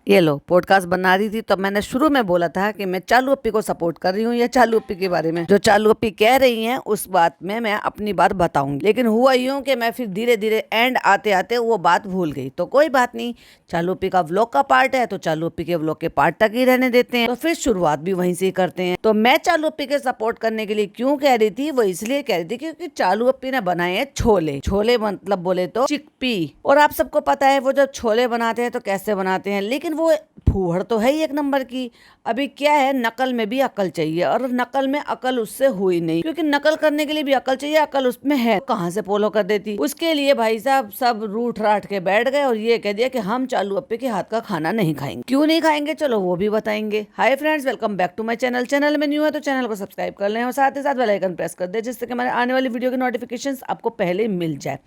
ये लो पॉडकास्ट बना रही थी तो मैंने शुरू में बोला था कि मैं चालू अप्पी को सपोर्ट कर रही हूँ या चालू अप्पी के बारे में जो चालू अप्पी कह रही हैं उस बात में मैं अपनी बात बताऊंगी। लेकिन हुआ यूं कि मैं फिर धीरे धीरे एंड आते आते वो बात भूल गई। तो कोई बात नहीं, चालू अप्पी का व्लॉग का पार्ट है तो चालू अप्पी के व्लॉग के पार्ट तक ही रहने देते हैं। तो फिर शुरुआत भी वहीं से ही करते हैं। तो मैं चालू अप्पी के सपोर्ट करने के लिए क्यों कह रही थी, वो इसलिए कह रही थी क्योंकि चालू अप्पी ने बनाए हैं छोले। छोले मतलब बोले तो चिकपी। और आप सबको पता है वो जब छोले बनाते हैं तो कैसे बनाते हैं, लेकिन वो फूहड़ तो है ही एक नंबर की। अभी क्या है, नकल में भी अकल चाहिए और नकल में अकल उससे हुई नहीं, क्योंकि नकल करने के लिए भी अकल चाहिए, अकल उसमें है कहाँ से फॉलो कर देती। उसके लिए भाई साहब सब रूठ राठ के बैठ गए और ये कह दिया कि हम चालू अप्पी के हाथ का खाना नहीं खाएंगे। क्यों नहीं खाएंगे, चलो वो भी बताएंगे। Hi friends, welcome back to my channel. Channel में न्यू है तो चैनल को सब्सक्राइब कर लें और साथ ही साथ बेल आइकन प्रेस कर दे, जिससे कि हमारे आने वाली वीडियो की नोटिफिकेशन आपको पहले मिल जाए।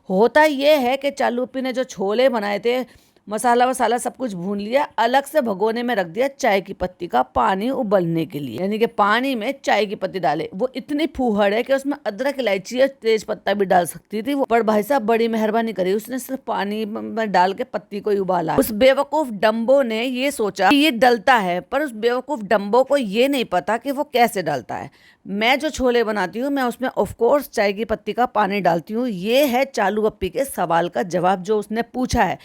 होता ये है कि चालू अप्पी ने जो छोले बनाए थे, मसाला वसाला सब कुछ भून लिया, अलग से भगोने में रख दिया चाय की पत्ती का पानी उबलने के लिए। यानी कि पानी में चाय की पत्ती डाले। वो इतनी फूहड़ है कि उसमें अदरक, इलायची और तेज पत्ता भी डाल सकती थी वो, पर भाई साहब बड़ी मेहरबानी करी, उसने सिर्फ पानी में डाल के पत्ती को ही उबाला। उस बेवकूफ डम्बो ने ये सोचा कि ये डलता है, पर उस बेवकूफ डम्बो को ये नहीं पता कि वो कैसे डलता है। मैं जो छोले बनाती हूँ मैं उसमें ऑफ कोर्स चाय की पत्ती का पानी डालती हूँ। ये है चालू अप्पी के सवाल का जवाब जो उसने पूछा है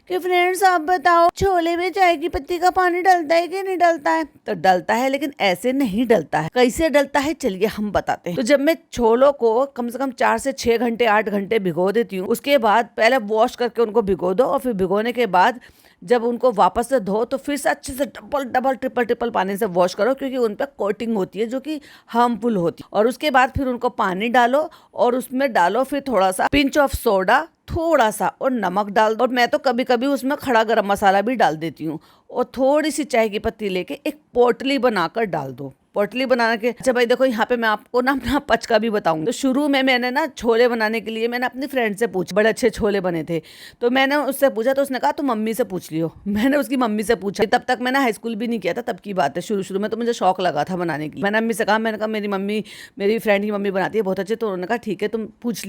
कि फ्रेंड्स आप बताओ, छोले में चाय की पत्ती का पानी डलता है कि नहीं डलता है। तो डलता है, लेकिन ऐसे नहीं डलता है। कैसे डलता है चलिए हम बताते हैं। तो जब मैं छोलों को कम से कम 4 से 6 घंटे 8 घंटे भिगो देती हूँ, उसके बाद पहले वॉश करके उनको भिगो दो और फिर भिगोने के बाद जब उनको वापस से धो तो फिर से अच्छे से डबल डबल ट्रिपल पानी से वॉश करो, क्योंकि उन पर कोटिंग होती है जो कि हार्मफुल होती है। और उसके बाद फिर उनको पानी डालो और उसमें डालो फिर थोड़ा सा पिंच ऑफ सोडा, थोड़ा सा और नमक डाल दो। और मैं तो कभी कभी उसमें खड़ा गरम मसाला भी डाल देती हूँ। और थोड़ी सी चाय की पत्ती लेके एक पोटली बनाकर डाल दो। पोटली बनाने के, अच्छा भाई देखो यहाँ पे मैं आपको ना अपना पचका भी बताऊंगी। तो शुरू में मैंने ना छोले बनाने के लिए मैंने अपनी फ्रेंड से पूछा, बड़े अच्छे छोले बने थे तो मैंने उससे पूछा, तो उसने कहा तुम मम्मी से पूछ लियो। मैंने उसकी मम्मी से पूछा। तब तक मैंने हाई स्कूल भी नहीं किया था, तब की बात है। शुरू में तो मुझे शौक लगा था बनाने की। मैंने मम्मी से कहा, मैंने कहा मेरी मम्मी, मेरी फ्रेंड की मम्मी बनाती है बहुत अच्छे। तो उन्होंने कहा ठीक है तुम पूछ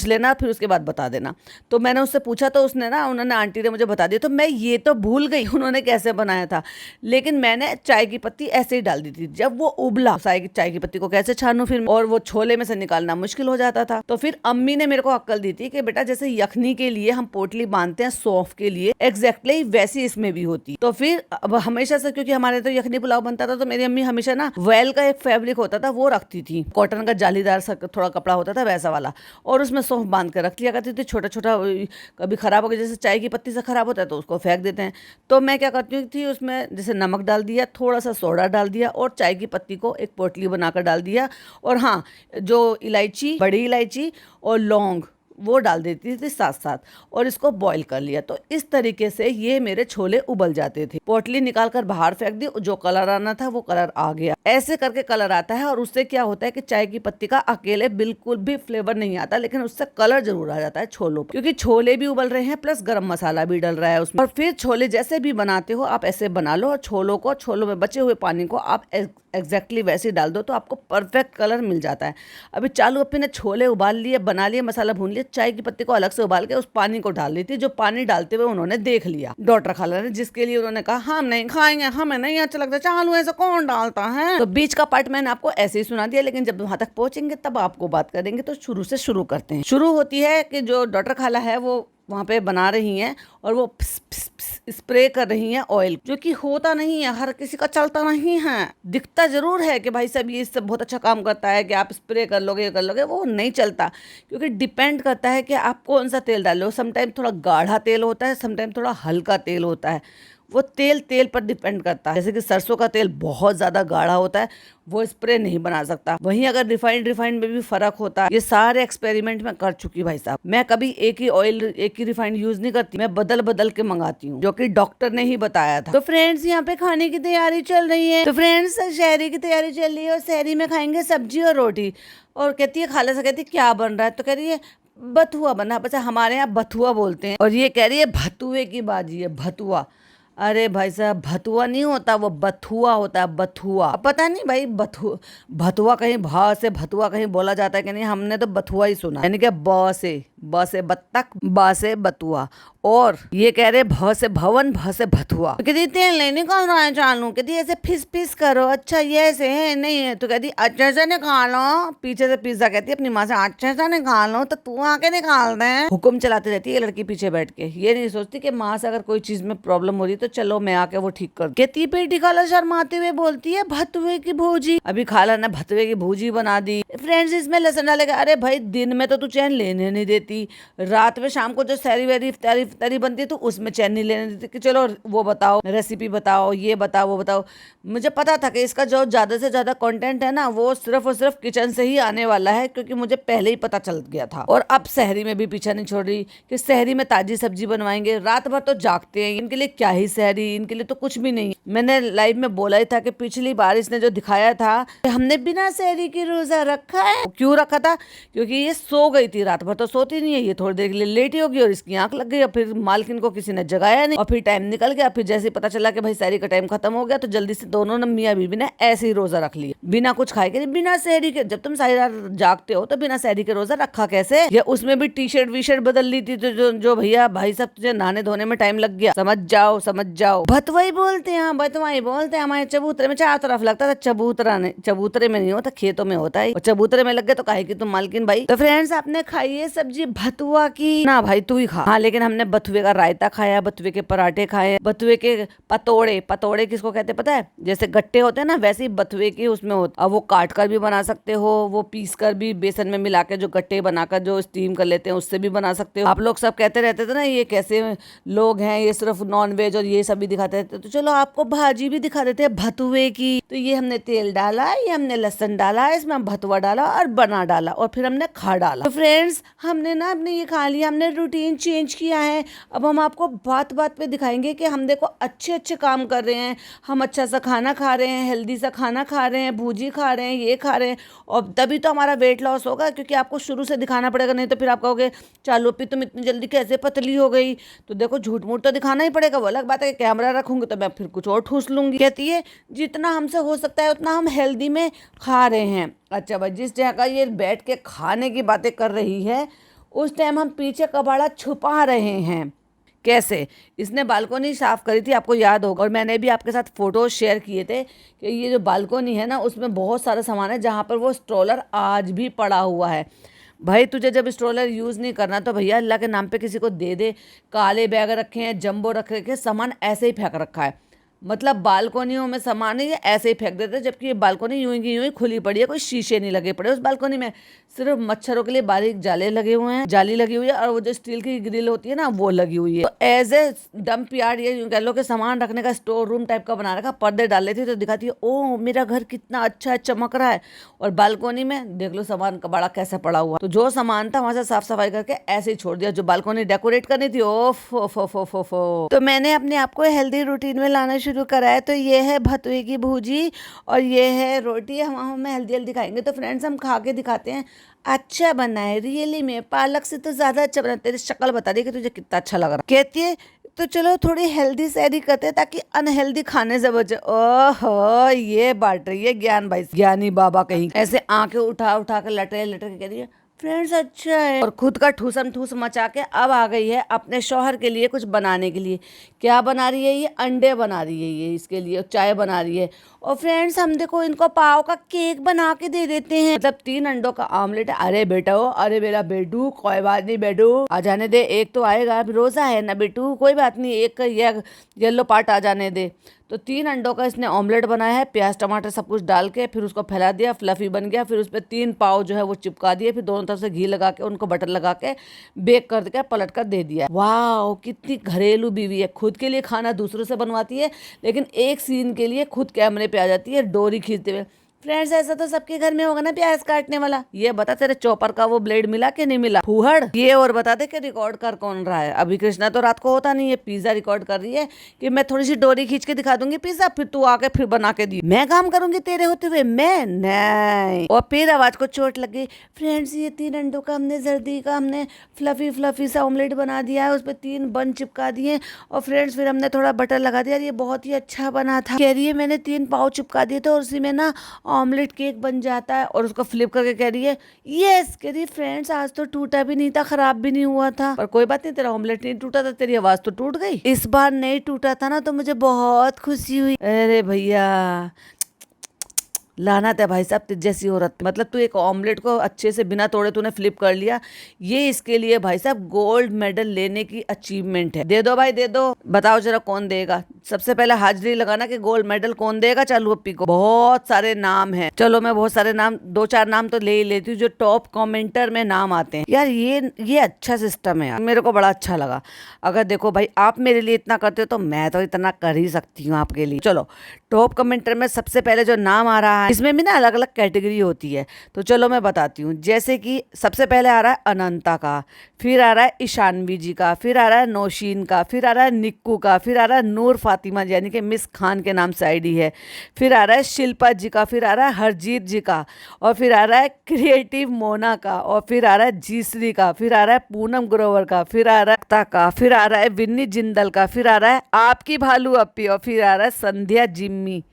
लेना फिर उसके बाद बता देना। तो मैंने उससे पूछा तो उन्होंने आंटी ने मुझे बता दिया। तो मैं ये तो भूल गई उन्होंने कैसे बनाया था, लेकिन मैंने चाय की पत्ती ऐसे ही डाल दी थी। जब वो उबला, चाय की पत्ती को कैसे छानूं फिर, और वो छोले में से निकालना मुश्किल हो जाता था। तो फिर अम्मी ने मेरे को अक्ल दी थी कि बेटा जैसे यखनी के लिए हम पोटली बांधते हैं सौंफ के लिए, एग्जैक्टली वैसी इसमें भी होती। तो फिर अब हमेशा से, क्योंकि हमारे तो यखनी पुलाव बनता था, तो मेरी अम्मी हमेशा ना वेल का एक फैब्रिक होता था वो रखती थी, कॉटन का जालीदार सा थोड़ा कपड़ा होता था वैसा वाला, और उसमें सौंफ बांध के रख लिया करती थी। छोटा छोटा कभी खराब हो गया, जैसे चाय की पत्ती से खराब होता है तो उसको फेंक देते हैं। तो मैं क्या करती थी, उसमें जैसे नमक डाल दिया, थोड़ा सा सोडा डाल दिया और चाय की पत्ती को एक पोटली बनाकर डाल दिया। और हाँ, जो इलायची, बड़ी इलायची और लौंग वो डाल देती थी साथ साथ, और इसको बॉईल कर लिया। तो इस तरीके से ये मेरे छोले उबल जाते थे। पोटली निकाल कर बाहर फेंक दी, जो कलर आना था वो कलर आ गया। ऐसे करके कलर आता है, और उससे क्या होता है कि चाय की पत्ती का अकेले बिल्कुल भी फ्लेवर नहीं आता, लेकिन उससे कलर जरूर आ जाता है छोलों पर, क्योंकि छोले भी उबल रहे हैं प्लस गरम मसाला भी डल रहा है उसमें। और फिर छोले जैसे भी बनाते हो आप ऐसे बना लो, और छोलों में बचे हुए पानी को आप एग्जैक्टली वैसे ही डाल दो, तो आपको परफेक्ट कलर मिल जाता है। अभी चालू अप्पी ने छोले उबाल लिए, बना लिए, मसाला भून लिया, चाय की पत्ती को अलग से उबाल के उस पानी को डाल दी थी, जो पानी डालते हुए उन्होंने देख लिया डॉक्टर खाला ने, जिसके लिए उन्होंने कहा हम नहीं खाएंगे, हमें नहीं अच्छा लगता चालू ऐसा कौन डालता है। तो बीच का पार्ट मैंने आपको ऐसे ही सुना दिया, लेकिन जब वहां तक पहुंचेंगे तब आपको बात करेंगे। तो शुरू से शुरू करते हैं। शुरू होती है कि जो डॉक्टर खाला है वो वहाँ पे बना रही हैं और वो स्प्रे कर रही हैं ऑयल, जो कि होता नहीं है, हर किसी का चलता नहीं है। दिखता जरूर है कि भाई साहब ये सब बहुत अच्छा काम करता है, कि आप स्प्रे कर लोगे वो नहीं चलता, क्योंकि डिपेंड करता है कि आप कौन सा तेल डाल लो। समटाइम थोड़ा गाढ़ा तेल होता है, समटाइम थोड़ा हल्का तेल होता है। वो तेल पर डिपेंड करता है। जैसे कि सरसों का तेल बहुत ज्यादा गाढ़ा होता है, वो स्प्रे नहीं बना सकता। वहीं अगर रिफाइंड में भी फर्क होता है। ये सारे एक्सपेरिमेंट मैं कर चुकी भाई साहब। मैं कभी एक ही ऑयल, एक ही रिफाइंड यूज नहीं करती, मैं बदल के मंगाती हूँ, जो कि डॉक्टर ने ही बताया था। तो फ्रेंड्स यहाँ पे खाने की तैयारी चल रही है। तो फ्रेंड्स शहरी की तैयारी चल रही है, और शहरी में खाएंगे सब्जी और रोटी। और कहती है, खाला से कहती है क्या बन रहा है, तो कह रही है बथुआ बना। बच्चा हमारे यहाँ बथुआ बोलते हैं, और ये कह रही है भतुए की बाजी है, भतुआ। अरे भाई साहब, भतुआ नहीं होता, वो बथुआ होता है, बथुआ। अब पता नहीं भाई भतुआ कहीं भा से भतुआ कहीं बोला जाता है कि नहीं, हमने तो बथुआ ही सुना, यानी कि ब से बत्तख, बा से बतुआ। और ये कह रहे भ से भवन, भ से भथुआ। तो कहती तेल नहीं निकाल रहा है चालू, कहती ऐसे फिस फिस करो, अच्छा ये ऐसे है नहीं है, तो कहती अच्छे से निकालो। पीछे से पिज्जा कहती है अपनी माँ से अच्छे से निकालो, तो तू आके निकाल दे। हुक्म चलाती रहती है लड़की पीछे बैठ के, ये नहीं सोचती कि माँ से अगर कोई चीज में प्रॉब्लम हो रही तो चलो मैं आके वो ठीक कर। कहती बेटी खाला शर्माते हुए बोलती है भतुए की भूजी। अभी खाला ने भतुए की भूजी बना दी। फ्रेंड्स इसमें लहसुन डालेगा। अरे भाई दिन में तो तू चैन लेने नहीं देती, रात में शाम को जो सैरी वैरी तरी बनती है तो उसमें चैन नहीं लेने देती कि चलो वो बताओ, रेसिपी बताओ, ये बताओ, वो बताओ। मुझे पता था कि इसका जो ज्यादा से ज्यादा कंटेंट है ना वो सिर्फ और सिर्फ किचन से ही आने वाला है, क्योंकि मुझे पहले ही पता चल गया था। और अब सहरी में भी पीछा नहीं छोड़ रही कि सहरी में ताजी सब्जी बनवाएंगे। रात भर तो जागते हैं, इनके लिए क्या ही सहरी, इनके लिए तो कुछ भी नहीं। मैंने लाइव में बोला ही था कि पिछली बार इसने जो दिखाया था कि हमने बिना सहरी की रोजा रखा है। क्यों रखा था? क्योंकि ये सो गई थी, रात भर तो सोती नहीं है, ये थोड़ी देर के लिए लेटी होगी और इसकी आंख लग गई और फिर मालकिन को किसी ने जगाया नहीं और फिर टाइम निकल गया। फिर जैसे पता चला कि भाई सहरी का टाइम खत्म हो गया तो जल्दी से दोनों ने मियां बीवी ने ऐसे ही रोजा रख लिया, बिना कुछ खाए के, बिना सहरी के। जब तुम सारी रात जागते हो तो बिना सहरी के रोजा रखा कैसे? या उसमें भी टी शर्ट वी शर्ट बदल ली थी तो जो भैया भाई सब तुझे नहाने धोने में टाइम लग गया, समझ जाओ समझ जाओ। भतवाई बोलते हैं, भतवाई बोलते हैं। हमारे चबूतरे में चारों तरफ लगता था, चबूतरे में नहीं होता, खेतों में होता है। और चबूतरे में लग गए तो काहे की तुम मालकिन भाई। तो फ्रेंड्स आपने खाई है सब्जी भतुआ की? ना भाई तू ही खा। हाँ लेकिन हमने बथुए का रायता खाया, बथुए के पराठे खाए, बथुए के पतोड़े किसको कहते पता है? जैसे गट्टे होते हैं ना वैसे ही बथुए की उसमें होता। अब वो काट कर भी बना सकते हो, वो पीस कर भी बेसन में मिला के जो गट्टे बनाकर जो स्टीम कर लेते हैं उससे भी बना सकते हो। आप लोग सब कहते रहते थे ना ये कैसे लोग हैं, ये सिर्फ नॉन वेज और ये सब भी दिखाते रहते, तो चलो आपको भाजी भी दिखा देते हैं भतुए की। तो ये हमने तेल डाला, ये हमने लहसुन डाला, इसमें हम भतुआ डाला और बना डाला और फिर हमने खा डाला। तो फ्रेंड्स हमने ना अपने ये खा लिया, हमने रूटीन चेंज किया है। अब हम आपको बात बात पे दिखाएंगे कि हम देखो अच्छे अच्छे काम कर रहे हैं, हम अच्छा सा खाना खा रहे हैं, हेल्दी सा खाना खा रहे हैं, भूजी खा रहे हैं, ये खा रहे हैं, और तभी तो हमारा वेट लॉस होगा। क्योंकि आपको शुरू से दिखाना पड़ेगा, नहीं तो फिर आप कहोगे चालू पी तुम इतनी जल्दी कैसे पतली हो गई। तो देखो झूठ मूठ तो दिखाना ही पड़ेगा। वो अलग बात है कि कैमरा रखूंगी तो मैं फिर कुछ और ठूस लूंगी। कहती है जितना हमसे हो सकता है उतना हम हेल्दी में खा रहे हैं। अच्छा भाई जिस जगह ये बैठ के खाने की बातें कर रही है उस टाइम हम पीछे कबाड़ा छुपा रहे हैं। कैसे? इसने बालकोनी साफ करी थी, आपको याद होगा, और मैंने भी आपके साथ फोटो शेयर किए थे कि ये जो बालकोनी है ना उसमें बहुत सारा सामान है जहाँ पर वो स्ट्रोलर आज भी पड़ा हुआ है। भाई तुझे जब स्ट्रोलर यूज़ नहीं करना तो भैया अल्लाह के नाम पे किसी को दे दे। काले बैग रखे हैं, जंबो रख रखे, सामान ऐसे ही फेंक रखा है। मतलब बालकोनियों में सामान है ये ऐसे ही फेंक देते, जबकि ये बालकोनी यूं ही खुली पड़ी है, कोई शीशे नहीं लगे पड़े उस बालकोनी में। सिर्फ मच्छरों के लिए बारीक जाली लगी हुई है और वो जो स्टील की ग्रिल होती है ना वो लगी हुई है। तो एज ए डंप यार्ड ये यूं कह लो कि सामान रखने का स्टोर रूम टाइप का बना रखा। पर्दे डाल लेती तो दिखाती है ओ मेरा घर कितना अच्छा चमक रहा है, और बालकोनी में देख लो सामान का बड़ा कैसा पड़ा हुआ। तो जो सामान था वहां से साफ सफाई करके ऐसे ही छोड़ दिया। जो बालकोनी डेकोरेट करनी थी ओफ। तो मैंने अपने आप को हेल्दी रूटीन में लाना शुरू करा है। तो ये है भतुए की भूजी और ये है रोटी। हम हेल्दी खाएंगे। तो फ्रेंड्स हम खा के दिखाते हैं। अच्छा बना है रियली में, पालक से तो ज्यादा अच्छा बना। तेरी शक्ल बता दी कि तुझे कितना अच्छा लग रहा। कहती है तो चलो थोड़ी हेल्दी सैरी करते हैं ताकि अनहेल्दी खाने से बचे। ओहो ये बांट रही है ज्ञान भाई, ज्ञानी बाबा कहीं। ऐसे आंखें उठा के लटके के कह रही है फ्रेंड्स अच्छा है, और खुद का ठूसम ठूस मचा के अब आ गई है अपने शौहर के लिए कुछ बनाने के लिए। क्या बना रही है ये? अंडे बना रही है ये इसके लिए, चाय बना रही है। और फ्रेंड्स हम देखो इनको पाव का केक बना के दे देते हैं, मतलब 3 अंडों का ऑमलेट है। अरे बेटा अरे मेरा बेटू कोई बात नहीं बेटू, आ जाने दे, एक तो आएगा, अभी रोजा है ना बेटू, कोई बात नहीं, एक येलो पार्ट आ जाने दे। तो 3 अंडों का इसने ऑमलेट बनाया है, प्याज टमाटर सब कुछ डाल के, फिर उसको फैला दिया, फ्लफी बन गया। फिर उस पर 3 पाव जो है वो चिपका दिए, फिर दोनों तरफ से घी लगा के उनको बटर लगा के बेक कर के पलट कर दे दिया। वाह कितनी घरेलू बीवी है, खुद के लिए खाना दूसरों से बनवाती है, लेकिन एक सीन के लिए खुद कैमरे पे आ जाती है डोरी खींचते हुए। फ्रेंड्स ऐसा तो सबके घर में होगा ना प्याज काटने वाला। ये बता तेरे चॉपर का वो ब्लेड मिला कि नहीं मिला फूहड़। ये और बता दे कि रिकॉर्ड कर कौन रहा है। अभी कृष्णा तो रात को होता नहीं है, पिज्जा रिकॉर्ड कर रही है कि मैं थोड़ी सी डोरी खींच के दिखा दूंगी पिज्जा, फिर तू आके फिर बना के दी। मैं काम करूंगी तेरे होते हुए? मैं नहीं। और फिर आवाज को चोट लग गई। फ्रेंड्स ये 3 अंडों का हमने जर्दी का हमने फ्लफी फ्लफी सा ऑमलेट बना दिया है, उस पर 3 बन चिपका दिए और फ्रेंड्स फिर हमने थोड़ा बटर लगा दिया। ये बहुत ही अच्छा बना था। कह रही है मैंने 3 पाव चिपका दिए थे और उसी में ना ऑमलेट केक बन जाता है। और उसको फ्लिप करके कह रही है यस। कह रही फ्रेंड्स आज तो टूटा भी नहीं था, खराब भी नहीं हुआ था। पर कोई बात नहीं, तेरा ऑमलेट नहीं टूटा था, तेरी आवाज तो टूट गई। इस बार नहीं टूटा था ना तो मुझे बहुत खुशी हुई। अरे भैया लानत है भाई साहब तुझ जैसी औरत। मतलब तू एक ऑमलेट को अच्छे से बिना तोड़े तूने फ्लिप कर लिया, ये इसके लिए भाई साहब गोल्ड मेडल लेने की अचीवमेंट है। दे दो भाई दे दो। बताओ जरा कौन देगा? सबसे पहले हाजिरी लगाना कि गोल्ड मेडल कौन देगा चालू अप्पी को। बहुत सारे नाम हैं, चलो मैं बहुत सारे नाम 2-4 नाम तो ले ही लेती हूँ जो टॉप कमेंटर में नाम आते हैं। यार ये अच्छा सिस्टम है यार, मेरे को बड़ा अच्छा लगा। अगर देखो भाई आप मेरे लिए इतना करते हो तो मैं तो इतना कर ही सकती हूँ आपके लिए। चलो टॉप कमेंटर में सबसे पहले जो नाम आ रहा है, इसमें भी ना अलग अलग कैटेगरी होती है, तो चलो मैं बताती हूँ। जैसे कि सबसे पहले आ रहा है अनंता का, फिर आ रहा है ईशानवी जी का, फिर आ रहा है नौशीन का, फिर आ रहा है निक्कू का, फिर आ रहा है नूर फातिमा यानी कि मिस खान के नाम से आईडी है, फिर आ रहा है शिल्पा जी का, फिर आ रहा है हरजीत जी का, और फिर आ रहा है क्रिएटिव मोना का, और फिर आ रहा है जीश्री का, फिर आ रहा है पूनम ग्रोवर का, फिर आ रहा है एकता का, फिर आ रहा है विन्नी जिंदल का, फिर आ रहा है आपकी भालू अप्पी, और फिर आ रहा है संध्या जिम्मी।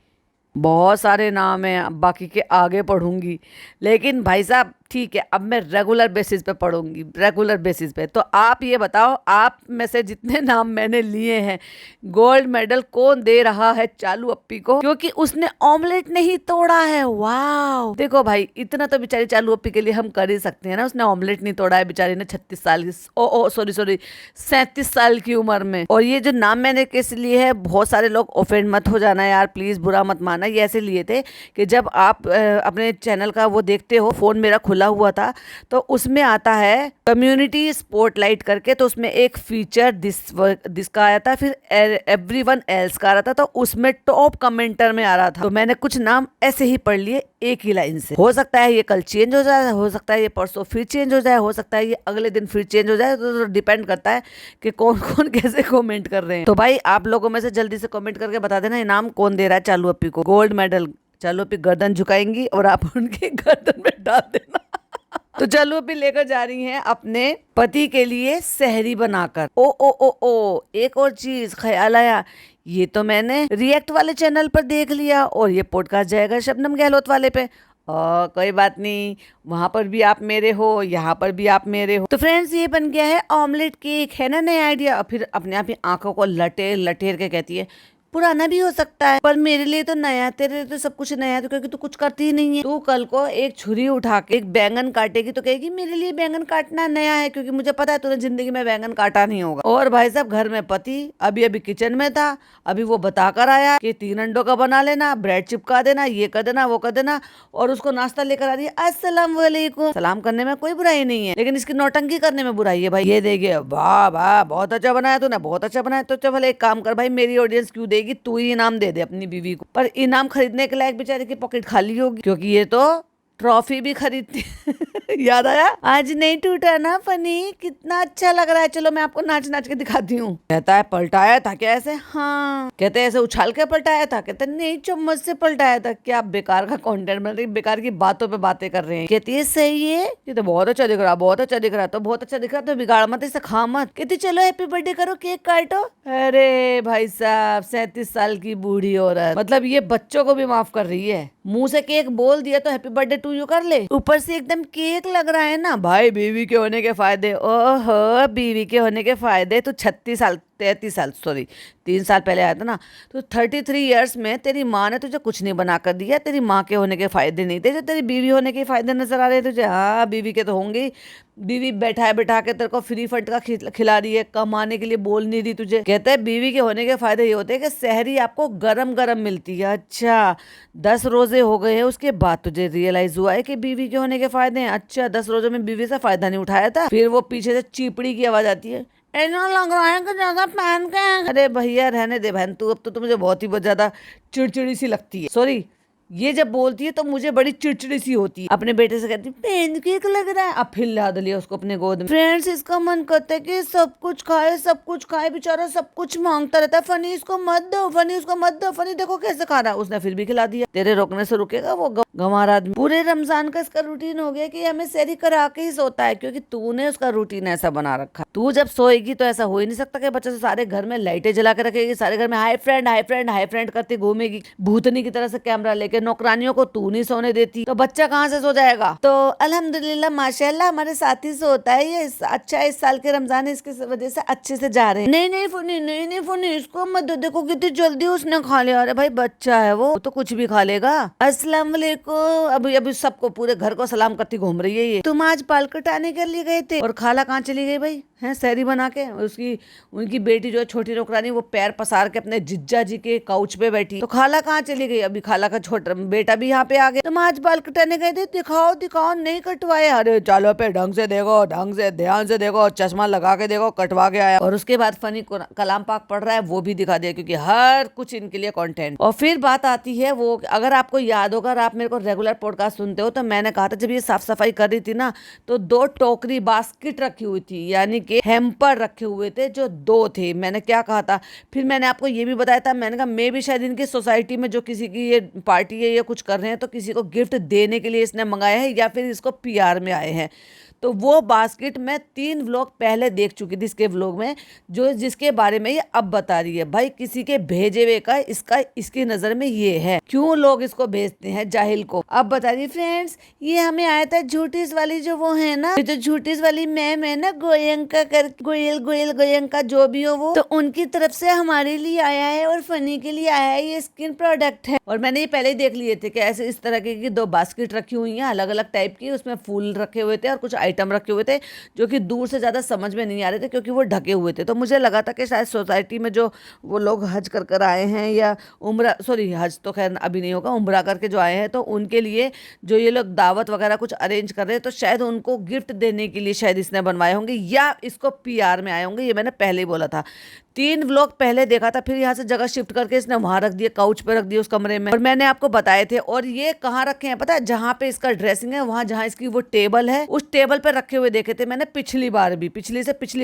बहुत सारे नाम हैं, अब बाकी के आगे पढ़ूंगी। लेकिन भाई साहब ठीक है, अब मैं रेगुलर बेसिस पे पढ़ूंगी, रेगुलर बेसिस पे। तो आप ये बताओ, आप में से जितने नाम मैंने लिए हैं, गोल्ड मेडल कौन दे रहा है चालू अप्पी को? क्योंकि उसने ऑमलेट नहीं तोड़ा है। वाह देखो भाई, इतना तो बेचारी चालू अप्पी के लिए हम कर ही सकते हैं ना। उसने ऑमलेट नहीं तोड़ा है बेचारी ने 36 साल की, सॉरी 37 साल की उम्र में। और ये जो नाम मैंने किस लिए है, बहुत सारे लोग ऑफेंड मत हो जाना यार, प्लीज बुरा मत मानना। ये ऐसे लिए थे कि जब आप अपने चैनल का वो देखते हो, फोन मेरा खुला हुआ था तो उसमें आता है कम्युनिटी स्पॉटलाइट करके, तो उसमें एक फीचर दिस का आया था, फिर एवरीवन एल्स का आ रहा था, तो उसमें टॉप कमेंटर में आ रहा था। तो मैंने कुछ नाम ऐसे ही पढ़ लिए एक ही लाइन से। हो सकता है ये कल चेंज हो जाए, हो सकता है ये परसों फिर चेंज हो जाए, हो सकता है ये अगले दिन फिर चेंज हो जाए, तो डिपेंड करता है कि कौन कौन कैसे कमेंट कर रहे हैं। तो भाई आप लोगों में से जल्दी से कमेंट करके बता देना इनाम कौन दे रहा है चालू अप्पी को गोल्ड मेडल। चालू अप्पी गर्दन झुकाएंगी और आप उनके गर्दन में डाल देना। तो चालू अप्पी लेकर जा रही हैं अपने पति के लिए सहरी बनाकर। ओ ओ ओ ओ एक और चीज ख्याल आया, ये तो मैंने रिएक्ट वाले चैनल पर देख लिया और ये पॉडकास्ट जाएगा शबनम गहलोत वाले पे। कोई बात नहीं, वहां पर भी आप मेरे हो, यहाँ पर भी आप मेरे हो। तो फ्रेंड्स ये बन गया है ऑमलेट केक, है ना नया आइडिया। फिर अपने आप ही आंखों को लटेर लटेर के कहती है पुराना भी हो सकता है पर मेरे लिए तो नया, तेरे लिए तो सब कुछ नया है, तो क्योंकि तू कुछ करती ही नहीं है। तू कल को एक छुरी उठा के एक बैंगन काटेगी तो कहेगी मेरे लिए बैंगन काटना नया है, क्योंकि मुझे पता है तूने जिंदगी में बैंगन काटा नहीं होगा। और भाई साहब घर में पति अभी अभी किचन में था, अभी वो बता कर आया कि 3 अंडों का बना लेना, ब्रेड चिपका देना, ये कर देना वो कर देना, और उसको नाश्ता लेकर आ रही है अस्सलाम वालेकुम। सलाम करने में कोई बुराई नहीं है, लेकिन इसकी नौटंकी करने में बुराई है भाई। ये देखिए वाह वाह बहुत अच्छा बनाया तूने, बहुत अच्छा बनाया। तो चल एक काम कर भाई, मेरी ऑडियंस क्यों देगी, तू ही इनाम दे दे अपनी बीवी को। पर इनाम खरीदने के लायक बेचारे की पॉकेट खाली होगी, क्योंकि ये तो ट्रॉफी भी खरीदती याद आया आज नहीं टूटा ना फनी, कितना अच्छा लग रहा है। चलो मैं आपको नाच नाच के दिखाती हूँ। कहता है पलटाया था क्या ऐसे? हाँ। कहते हैं ऐसे उछाल के पलटाया था? कहते नहीं चम्मच से पलटाया था। क्या बेकार का कंटेंट बन रही, बेकार की बातों पे बातें कर रहे हैं। कहती है सही है, ये तो बहुत अच्छा दिख रहा, बहुत अच्छा दिख रहा, तो बहुत अच्छा दिख रहा तो बिगाड़ मत, इसे खा मत। कहती चलो हैप्पी बर्थडे करो, केक काटो। अरे भाई साहब 37 साल की बूढ़ी औरत, मतलब ये बच्चों को भी माफ कर रही है। मुंह से केक बोल दिया तो हैप्पी बर्थडे टू यू कर ले, ऊपर से एकदम केक लग रहा है ना भाई। बीवी के होने के फायदे, ओहो बीवी के होने के फायदे। तो 33 साल 3 साल पहले आया था ना, तो 33 ईयर्स में तेरी माँ ने तुझे कुछ नहीं बना कर दिया। तेरी माँ के होने के फायदे नहीं थे जो तेरी बीवी होने के फायदे नजर आ रहे तुझे। हाँ बीवी के तो होंगे, बीवी बैठा के तेरे को फ्री फंड का खिला रही है, कमाने के लिए बोल नहीं रही तुझे। कहते हैं बीवी के होने के फायदे ये होते हैं कि सहरी आपको गरम गरम मिलती है। अच्छा 10 रोजे हो गए हैं उसके बाद तुझे रियलाइज हुआ है कि बीवी के होने के फायदे हैं। अच्छा 10 रोजों में बीवी से फायदा नहीं उठाया था। फिर वो पीछे से चीपड़ी की आवाज आती है, ऐसा लग रहा है कि ज्यादा पहन के। अरे भैया रहने दे बहन, तू अब तो मुझे बहुत ज्यादा चिड़चिड़ी सी लगती है। सॉरी ये जब बोलती है तो मुझे बड़ी चिड़चिड़ी सी होती है। अपने बेटे से कहती है पैनकेक लग रहा है, अब फिर लाद लिया उसको अपने गोद में। फ्रेंड्स, इसका मन करता है कि सब कुछ खाए, बेचारा सब कुछ मांगता रहता है। फनी इसको मत दो, फनी उसको मत दो, फनी देखो कैसे खा रहा है। उसने फिर भी खिला दिया। तेरे रोकने से रुकेगा वो गंवार आदमी। पूरे रमजान का इसका रूटीन हो गया कि हमें सहरी करा के ही सोता है, क्योंकि तूने उसका रूटीन ऐसा बना रखा। तू जब सोएगी तो ऐसा हो ही नहीं सकता कि बच्चे से सारे घर में लाइटें जला के रखेगी, सारे घर में हाय फ्रेंड करती घूमेगी भूतनी की तरह से कैमरा लेके। नौकरानियों को तू नहीं सोने देती तो बच्चा कहाँ से सो जाएगा। तो अल्हम्दुलिल्लाह माशाल्लाह हमारे साथी से होता है ये अच्छा। इस साल के रमजान इसकी वजह से अच्छे से जा रहे हैं। नहीं फुनी इसको मत दो, देखो कितनी जल्दी उसने खा लिया। अरे भाई बच्चा है वो तो कुछ भी खा लेगा। अस्सलाम वालेकुम। अभी सबको पूरे घर को सलाम करती घूम रही है ये। तुम आज बाल कटाने के लिए गए थे और खाला कहाँ चली गई भाई है सहरी बना के। उनकी बेटी जो है छोटी नौकरानी वो पैर पसार के अपने जिज्जा जी के काउच पे बैठी। तो खाला कहाँ चली गई। अभी खाला का छोटा बेटा भी यहाँ पे आ गया। तुम आज बाल कटाने गए थे, दिखाओ नहीं कटवाए। अरे चलो पे ढंग से देखो, ढंग से ध्यान से देखो, चश्मा लगा के देखो, कटवा के आया। और उसके बाद फनी कलाम पाक पढ़ रहा है वो भी दिखा दिया, क्योंकि हर कुछ इनके लिए कंटेंट। और फिर बात आती है वो, अगर आपको याद होगा, अगर आप मेरे को रेगुलर पॉडकास्ट सुनते हो तो मैंने कहा था जब ये साफ सफाई कर रही थी ना तो 2 टोकरी बास्केट रखी हुई थी, यानी कि हैम्पर रखे हुए थे जो 2 थे। मैंने क्या कहा था, फिर मैंने आपको ये भी बताया था, मैंने कहा मैं भी शायद इनकी सोसाइटी में जो किसी की ये पार्टी है या कुछ कर रहे हैं तो किसी को गिफ्ट देने के लिए इसने मंगाया है या फिर इसको पीआर में आए हैं। तो वो बास्केट मैं 3 व्लॉग पहले देख चुकी थी इसके व्लॉग में, जो जिसके बारे में ये अब बता रही है। भाई किसी के भेजे हुए का इसकी नजर में ये है, क्यों लोग इसको भेजते हैं जाहिल को। अब बता रही फ्रेंड्स, ये हमें आया था झूठीस वाली जो वो है ना, जो झूठीस वाली मैम है ना गोयंका गोयंका जो भी हो वो, तो उनकी तरफ से हमारे लिए आया है और फनी के लिए आया है। ये स्किन प्रोडक्ट है और मैंने ये पहले ही देख लिए थे कि ऐसे इस तरह की 2 बास्केट रखी हुई है अलग अलग टाइप की। उसमें फूल रखे हुए थे और कुछ आइटम रखे हुए थे जो कि दूर से ज्यादा समझ में नहीं आ रहे थे क्योंकि वो ढके हुए थे। तो मुझे लगा था कि शायद सोसाइटी में जो वो लोग हज कर आए हैं या हज तो खैर अभी नहीं होगा, उम्रा करके जो आए हैं तो उनके लिए जो ये लोग दावत वगैरह कुछ अरेंज कर रहे हैं तो शायद उनको गिफ्ट देने के लिए शायद इसने बनवाए होंगे या इसको पीआर में आए होंगे। ये मैंने पहले ही बोला था। 3 व्लॉग पहले देखा था, फिर यहाँ से जगह शिफ्ट करके इसने वहां रख दिया, काउच पे रख दिया उस कमरे में। और मैंने आपको बताए थे। और ये कहाँ रखे हैं पता है, जहाँ पे इसका ड्रेसिंग है वहां जहाँ इसकी वो टेबल है उस टेबल पे रखे हुए देखे थे मैंने पिछली